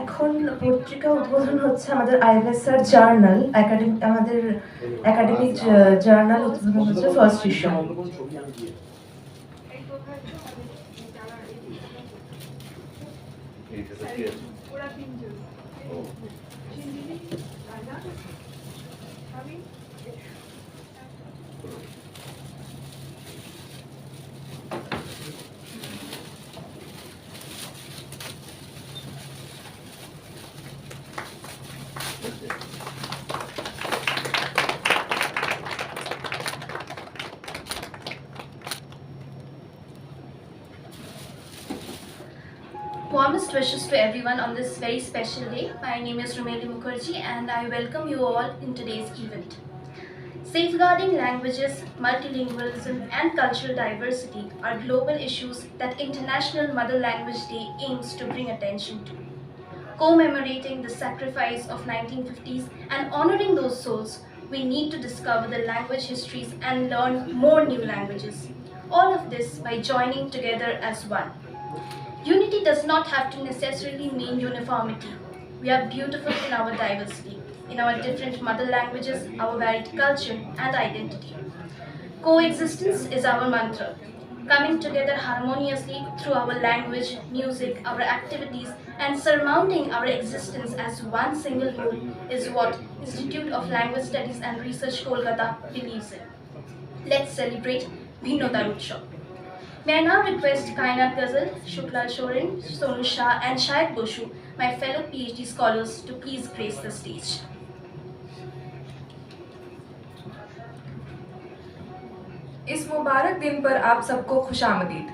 এখন পত্রিকা উদ্বোধন হচ্ছে আমাদের আইএলএসআর জার্নাল আমাদের একাডেমিক জার্নাল উদ্বোধন হচ্ছে first issue. Warmest wishes to everyone on this very special day. My name is Rumeli Mukherjee and I welcome you all in today's event. Safeguarding languages, multilingualism and cultural diversity are global issues that International Mother Language Day aims to bring attention to. Commemorating the sacrifice of 1950s and honoring those souls, we need to discover the language histories and learn more new languages. All of this by joining together as one. Unity does not have to necessarily mean uniformity. We are beautiful in our diversity, in our different mother languages, our varied culture and identity. Coexistence is our mantra. Coming together harmoniously through our language, music, our activities, and surmounting our existence as one single whole is what Institute of Language Studies and Research Kolkata believes in. Let's celebrate Bhinnota Utsav. May I now request Kainat Ghazal, Shuklal Shorin, Sonu Shah and Shahid Boshu, my fellow PhD scholars, to please grace the stage. इस मुबारक दिन पर आप सबको खुशामदीद।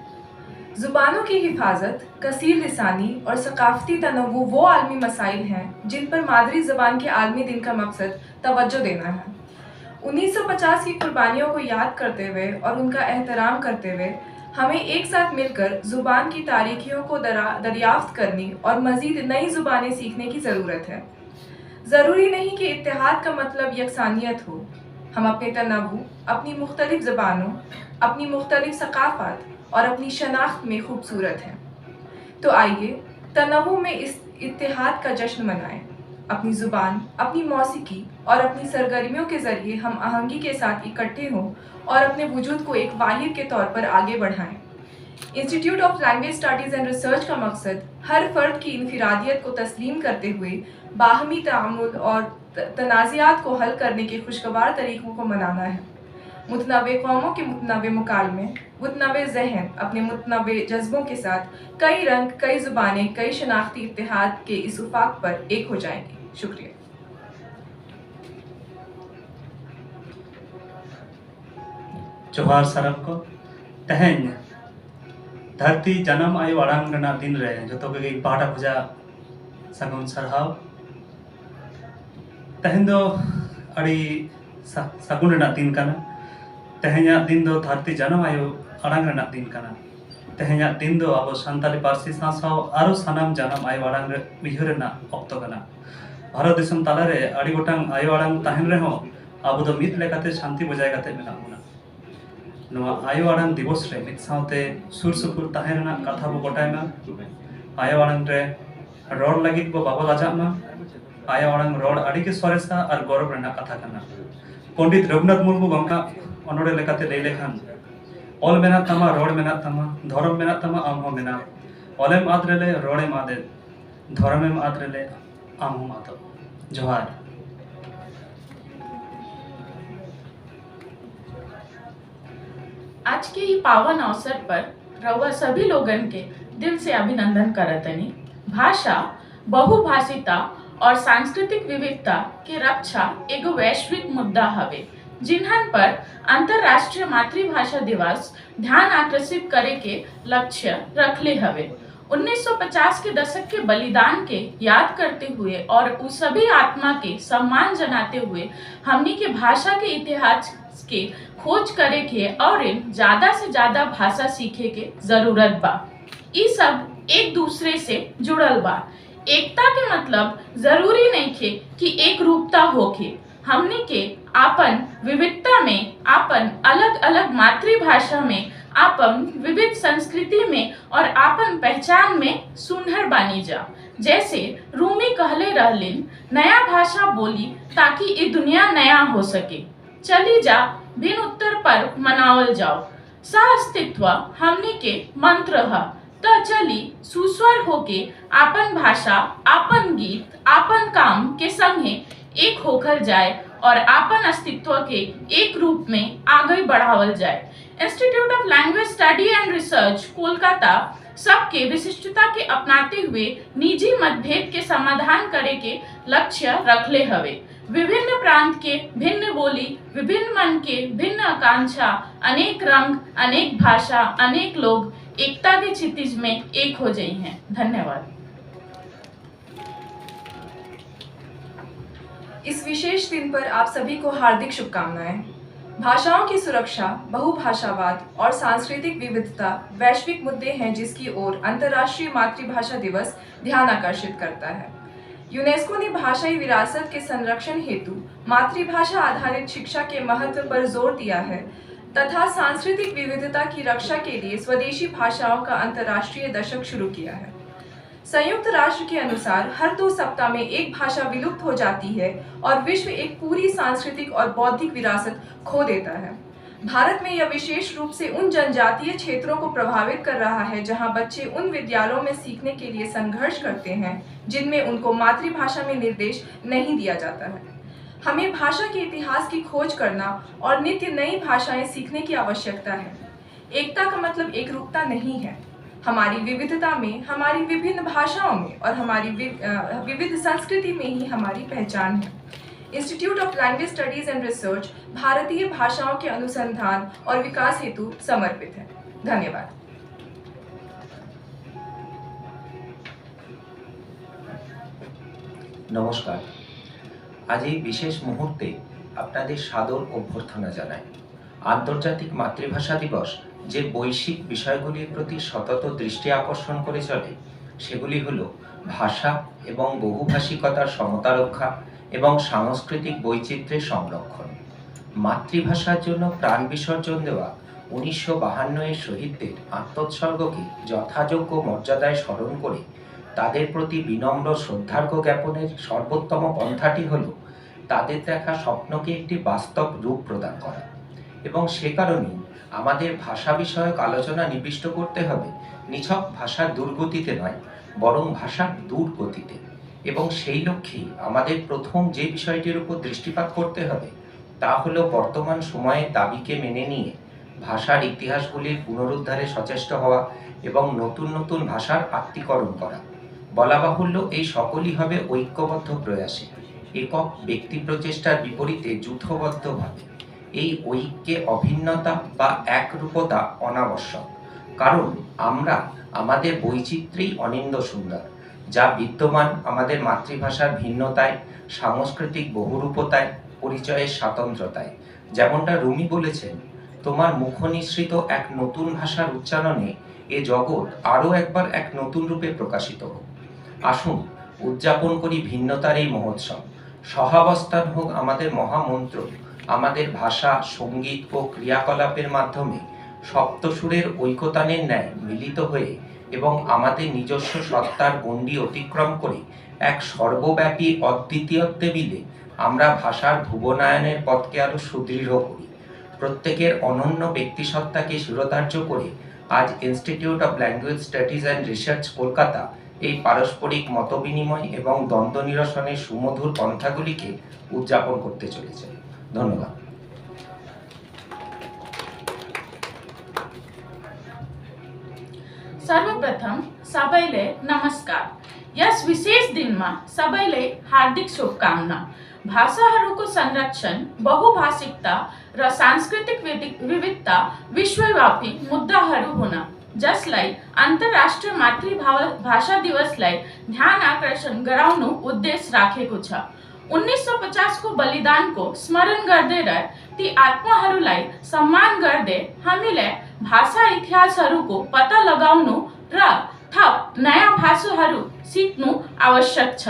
ज़ुबानों की हिफाजत, कसीर लिसानी और सकाफ़ती तनव्वु वो आलमी मसाइल हैं जिन पर मादरी ज़बान के आलमी दिन का मकसद तवज्जो देना है। 1950 की कुर्बानियों को याद करते हुए और उनका एहतराम करते हुए हमें एक साथ मिलकर ज़ुबान की तारीखियों को दरियाफ्त करनी और मज़ीद नई ज़ुबानें सीखने की ज़रूरत है। ज़रूरी नहीं कि इत्तेहाद का मतलब यकसानियत हो। हम अपने तनव्वु, अपनी मुख्तलिफ ज़बानों, अपनी मुख्तलिफ सकाफ़ात और अपनी शनाख्त में खूबसूरत हैं। तो आइए तनव्वु में इस इत्तेहाद का जश्न मनाएं। अपनी ज़ुबान, अपनी मौसीकी और अपनी सरगर्मियों के ज़रिए हम आहंगी के साथ इकट्ठे हों और अपने वजूद को एक वाहिद के तौर पर आगे बढ़ाएं। Institute of language studies and research का मकसद हर फ़र्द की इनफिरादियत को तस्लीम करते हुए बाहमी तामुल और तनाज़ात को हल करने के खुशगवार तरीक़ों को मनाना है। मुतनव्वे कौमों के मुतनव्वे मुकालमे, मुतनव्वे ज़हन अपने मुतनव्वे जज्बों के साथ कई रंग, कई ज़ुबानें, कई शनाख्ती इत्तेहाद के इस उफ़ाक़ पर एक हो जाएंगी। शुक्रिया। जोहार सारब को तेहेन धरती जन्म आयु आड़ांग रना दिन रे जो के पाटा पूजा सगुन सरहाव तेहेन दो अड़ी सगुन रना दिन काना तेहेन्या दिन दो धरती जन्म आयु आड़ांग रना दिन काना तेहेन्या दिन दो अब सान्ताली पार्सी सासाव आरो सानाम जन्म आयु आड़ांग रे उयहर रना ऑक्तो काना भारत दिसम ताला रे अड़ी गोटांग आयु आड़ांग ताहेन रे हो अब दो मित लेकाते शांति बजाय काते मेना होना नवा आयु आड़ांग दिवस रे मित सावते सुर सुपुर ताहेन रना कथा बो गोटायमा आयु आड़ांग रे रोड लगित बो बाबा लाजामा आयु आड़ांग रोड अड़ी के सरेसा और गौरव रना कथा काना पंडित रघुनाथ मुर्मू गंगा अनोडे लेकाते लई लेखान ऑल मेना तमा रोड मेना तमा धर्म मेना तमा आम हो मेना ऑलेम आद रेले रोडेम आदे धर्मेम आद रेले आम हो मातो जोहार। आज के ये पावन अवसर पर रउआ सभी लोगन के दिल से अभिनंदन करतनी। भाषा, बहुभाषिता और सांस्कृतिक विविधता के रक्षा एगो वैश्विक मुद्दा हवे जिन्हन पर अंतरराष्ट्रीय मातृभाषा दिवस ध्यान आकर्षित करे के लक्ष्य रखले हवे। 1950 के दशक के बलिदान के याद करते हुए और उस सभी आत्मा के सम्मान जनाते हुए हमनी के भाषा के इतिहास के खोज करे के और ज्यादा से ज्यादा भाषा सीखे के जरूरत बा। ये सब एक दूसरे से जुड़ल बा। एकता के मतलब जरूरी नहीं खे कि एक रूपता होके, हमनी के आपन विविधता में, आपन अलग अलग मातृभाषा में, आपन विविध संस्कृति में और आपन पहचान में सुनहर बानी जा। जैसे रूमी कहले रहलिन, नया भाषा बोली ताकि ये दुनिया नया हो सके। चली जा भिन्न उत्तर पर्व मनावल जाओ, सह अस्तित्व हमनी के मंत्र है। तो चली सुस्वर होके आपन भाषा, आपन गीत, आपन काम के संगे एक होकर जाए और आपन अस्तित्व के एक रूप में आगे बढ़ावल जाए। Institute of language study and research Kolkata सबके विशिष्टता के अपनाते हुए निजी मतभेद के समाधान करे के लक्ष्य रखले हवे। विभिन्न प्रांत के भिन्न बोली, विभिन्न मन के भिन्न आकांक्षा, अनेक रंग, अनेक भाषा, अनेक लोग एकता के क्षितिज में एक हो जाई हैं। धन्यवाद। इस विशेष दिन पर आप सभी को हार्दिक शुभकामनाएं। भाषाओं की सुरक्षा, बहुभाषावाद और सांस्कृतिक विविधता वैश्विक मुद्दे हैं जिसकी ओर अंतर्राष्ट्रीय मातृभाषा दिवस ध्यान आकर्षित करता है। यूनेस्को ने भाषाई विरासत के संरक्षण हेतु मातृभाषा आधारित शिक्षा के महत्व पर जोर दिया है तथा सांस्कृतिक विविधता की रक्षा के लिए स्वदेशी भाषाओं का अंतर्राष्ट्रीय दशक शुरू किया है। संयुक्त राष्ट्र के अनुसार हर 2 सप्ताह में एक भाषा विलुप्त हो जाती है और विश्व एक पूरी सांस्कृतिक और बौद्धिक विरासत खो देता है। भारत में यह विशेष रूप से उन जनजातीय क्षेत्रों को प्रभावित कर रहा है जहां बच्चे उन विद्यालयों में सीखने के लिए संघर्ष करते हैं जिनमें उनको मातृभाषा में निर्देश नहीं दिया जाता है। हमें भाषा के इतिहास की खोज करना और नित्य नई भाषाएं सीखने की आवश्यकता है। एकता का मतलब एकरूपता नहीं है। हमारी विविधता में, हमारी विभिन्न भाषाओं में और हमारी विविध संस्कृति में ही हमारी पहचान है। Institute of language studies and research भारतीय भाषाओं के अनुसंधान और विकास हेतु समर्पित है। धन्यवाद। नमस्कार। आज এই বিশেষ মুহূর্তে আপনাদের সাদর অভ্যর্থনা জানাই। আন্তর্জাতিক মাতৃভাষা দিবস যে বৈশ্বিক বিষয়গুলির প্রতি সতত দৃষ্টি আকর্ষণ করে চলে সেগুলি হলো ভাষা এবং বহুভাষিকতার সমতা রক্ষা এবং সাংস্কৃতিক বৈচিত্র্যের সংরক্ষণ। মাতৃভাষার জন্য প্রাণ বিসর্জন দেওয়া 1952 এর শহীদদের আত্মোৎসর্গকে যথাযোগ্য মর্যাদায় স্মরণ করে তাদের প্রতি বিনম্র শ্রদ্ধার্ঘ্য জ্ঞাপনের সর্বোত্তম পন্থাটি হল তাদের দেখা স্বপ্নকে একটি বাস্তব রূপ প্রদান করা। এবং সে কারণেই আমাদের ভাষা বিষয়ক আলোচনা নিবিষ্ট করতে হবে নিছক ভাষার দুর্গতিতে নয়, বরং ভাষার দূরগতিতে। এবং সেই লক্ষ্যেই আমাদের প্রথম যে বিষয়টির উপর দৃষ্টিপাত করতে হবে তা হলো বর্তমান সময়ের দাবিকে মেনে নিয়ে ভাষার ইতিহাসগুলির পুনরুদ্ধারে সচেষ্ট হওয়া এবং নতুন নতুন ভাষার আত্মীকরণ করা। বলা বাহুল্য এই সকলই হবে ঐক্যবদ্ধ প্রয়াসে, একক ব্যক্তি প্রচেষ্টার বিপরীতে যূথবদ্ধভাবে। এই ঐক্যে অভিন্নতা বা একরূপতা অনাবশ্যক, কারণ আমরা আমাদের বৈচিত্র্যেই অনিন্দ্য সুন্দর, যা বিদ্যমান আমাদের মাতৃভাষার ভিন্নতায়, সাংস্কৃতিক বহুরূপতায়, পরিচয়ের স্বাতন্ত্র্যতায়। যেমনটা রুমি বলেছেন, তোমার মুখনিসৃত এক নতুন ভাষার উচ্চারণে এ জগৎ আরও একবার এক নতুন রূপে প্রকাশিত হোক। আসুন উদযাপন করি ভিন্নতার এই মহোৎসব। সহাবস্থান হোক আমাদের মহামন্ত্র। আমাদের ভাষা, সঙ্গীত ও ক্রিয়াকলাপের মাধ্যমে সপ্তসুরের ঐকতানের ন্যায় মিলিত হয়ে এবং আমাদের নিজস্ব সত্তার গণ্ডি অতিক্রম করে এক সর্বব্যাপী অদ্বিতীয়ত্বে মিলে আমরা ভাষার ভুবনায়নের পথকে আরও সুদৃঢ় করি। প্রত্যেকের অনন্য ব্যক্তিসত্তাকে শিরোধার্য করে আজ institute of language studies and research Kolkata এই পারস্পরিক মতবিনিময় এবং দ্বন্দ্ব নিরসনের সুমধুর পন্থাগুলিকে উদযাপন করতে চলেছে। ধন্যবাদ। सर्वप्रथम सबैले नमस्कार। यस विशेष दिनमा सबैले हार्दिक शुभकामना। भाषाहरूको संरक्षण, बहुभाषिकता र सांस्कृतिक विविधता विश्वव्यापी मुद्दाहरू हुन, जसलाई अन्तर्राष्ट्रिय मातृभाषा दिवसलाई ध्यान आकर्षण गराउनु उद्देश्य राखेको छ। 1950 को बलिदान को स्मरण गर्दै र ती आत्माहरूलाई सम्मान गर्दै हामीले भाषा इतिहासहरूको पत्ता लगाउनु र थप नयाँ भाषाहरू सिक्नु आवश्यक छ।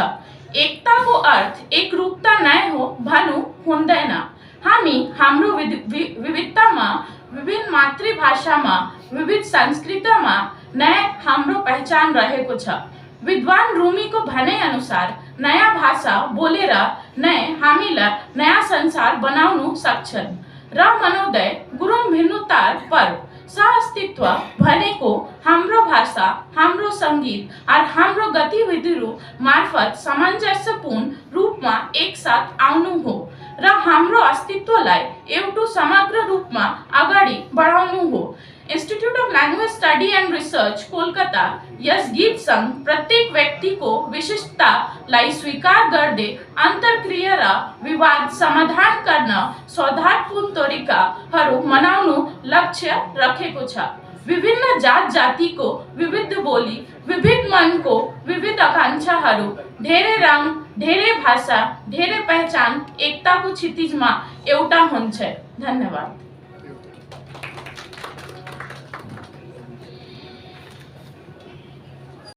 एकता को अर्थ एक रूपता नय हो भनु हुंदय ना। हामी हाम्रो विविधतामा विभिन्न मातृभाषामा विविध संस्कृतिमा नय हाम्रो पहचान रहेको छ। विद्वान रूमीको भनाइ अनुसार नयाँ भाषा बोलेर नै हामीलाई नयाँ संसार बनाउनु सक्छन् र मनोदय गुरुङ भिन्नतार पर्व सहअस्तित्व भनेको हाम्रो भाषा, हाम्रो सङ्गीत और हाम्रो गतिविधिहरू मार्फत सामञ्जस्यपूर्ण रूपमा एकसाथ आउनु हो र हाम्रो अस्तित्वलाई एउटा समग्र रूपमा अगाडि बढाउनु हो। Institute of language study and research Kolkata yes गीत संघ प्रत्येक व्यक्ति को विशिष्टता लाई स्वीकार गर्दै अन्तर्क्रिया र विवाद समाधान गर्न सौहार्दपूर्ण तरिकाहरू मनाउनु लक्ष्य रखेको छ। विभिन्न जात जातिको विविध बोली, विविध मनको विविध आकांक्षाहरू, धेरै रङ, धेरै भाषा, धेरै पहचान एकताको क्षितिजमा एउटा हुन्छ। धन्यवाद।